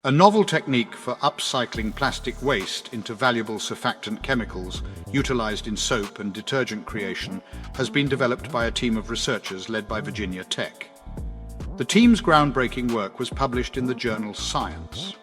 A novel technique for upcycling plastic waste into valuable surfactant chemicals utilized in soap and detergent creation has been developed by a team of researchers led by Virginia Tech. The team's groundbreaking work was published in the journal Science.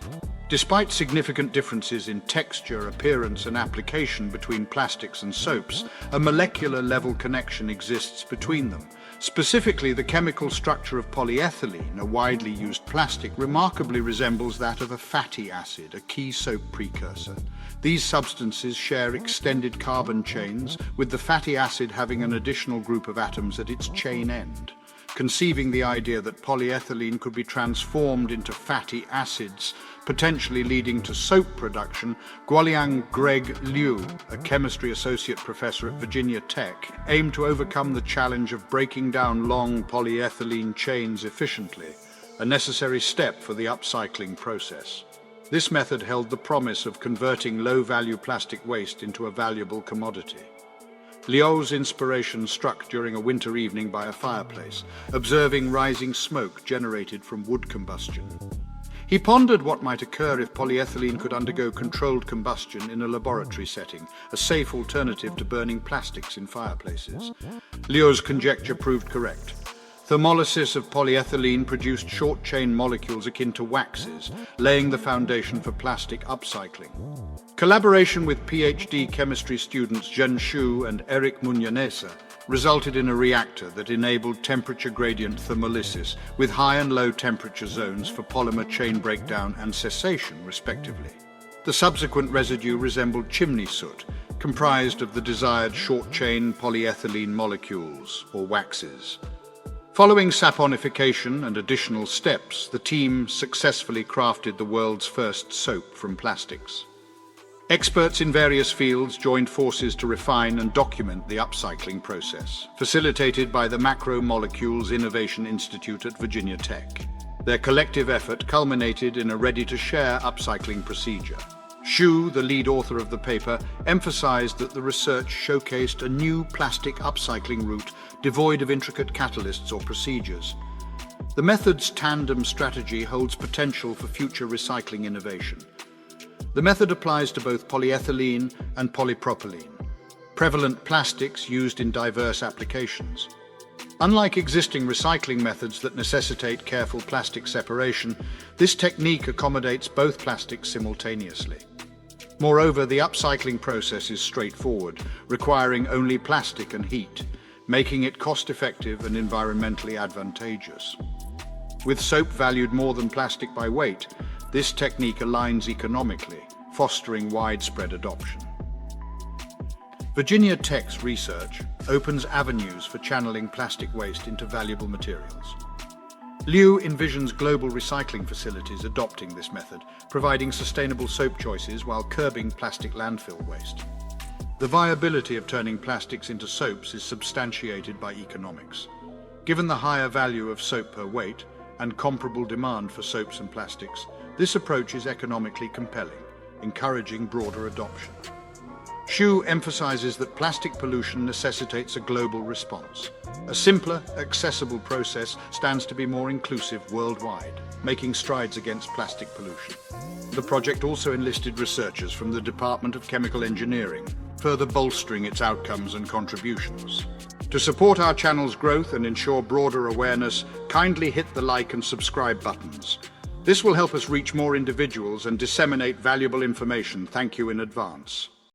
Despite significant differences in texture, appearance, and application between plastics and soaps, a molecular-level connection exists between them. Specifically, the chemical structure of polyethylene, a widely used plastic, remarkably resembles that of a fatty acid, a key soap precursor. These substances share extended carbon chains, with the fatty acid having an additional group of atoms at its chain end. Conceiving the idea that polyethylene could be transformed into fatty acids, potentially leading to soap production, Guoliang Greg Liu, a chemistry associate professor at Virginia Tech, aimed to overcome the challenge of breaking down long polyethylene chains efficiently, a necessary step for the upcycling process. This method held the promise of converting low-value plastic waste into a valuable commodity. Liu's inspiration struck during a winter evening by a fireplace, observing rising smoke generated from wood combustion. He pondered what might occur if polyethylene could undergo controlled combustion in a laboratory setting, a safe alternative to burning plastics in fireplaces. Liu's conjecture proved correct. Thermolysis of polyethylene produced short-chain molecules akin to waxes, laying the foundation for plastic upcycling. Collaboration with PhD chemistry students Zhen Xu and Eric Munyanesa resulted in a reactor that enabled temperature gradient thermolysis with high and low temperature zones for polymer chain breakdown and cessation, respectively. The subsequent residue resembled chimney soot, comprised of the desired short-chain polyethylene molecules, or waxes. Following saponification and additional steps, the team successfully crafted the world's first soap from plastics. Experts in various fields joined forces to refine and document the upcycling process, facilitated by the Macromolecules Innovation Institute at Virginia Tech. Their collective effort culminated in a ready-to-share upcycling procedure. Xu, the lead author of the paper, emphasized that the research showcased a new plastic upcycling route devoid of intricate catalysts or procedures. The method's tandem strategy holds potential for future recycling innovation. The method applies to both polyethylene and polypropylene, prevalent plastics used in diverse applications. Unlike existing recycling methods that necessitate careful plastic separation, this technique accommodates both plastics simultaneously. Moreover, the upcycling process is straightforward, requiring only plastic and heat, making it cost-effective and environmentally advantageous. With soap valued more than plastic by weight, this technique aligns economically, fostering widespread adoption. Virginia Tech's research opens avenues for channeling plastic waste into valuable materials. Liu envisions global recycling facilities adopting this method, providing sustainable soap choices while curbing plastic landfill waste. The viability of turning plastics into soaps is substantiated by economics. Given the higher value of soap per weight and comparable demand for soaps and plastics, this approach is economically compelling, encouraging broader adoption. Xu emphasizes that plastic pollution necessitates a global response. A simpler, accessible process stands to be more inclusive worldwide, making strides against plastic pollution. The project also enlisted researchers from the Department of Chemical Engineering, further bolstering its outcomes and contributions. To support our channel's growth and ensure broader awareness, kindly hit the like and subscribe buttons. This will help us reach more individuals and disseminate valuable information. Thank you in advance.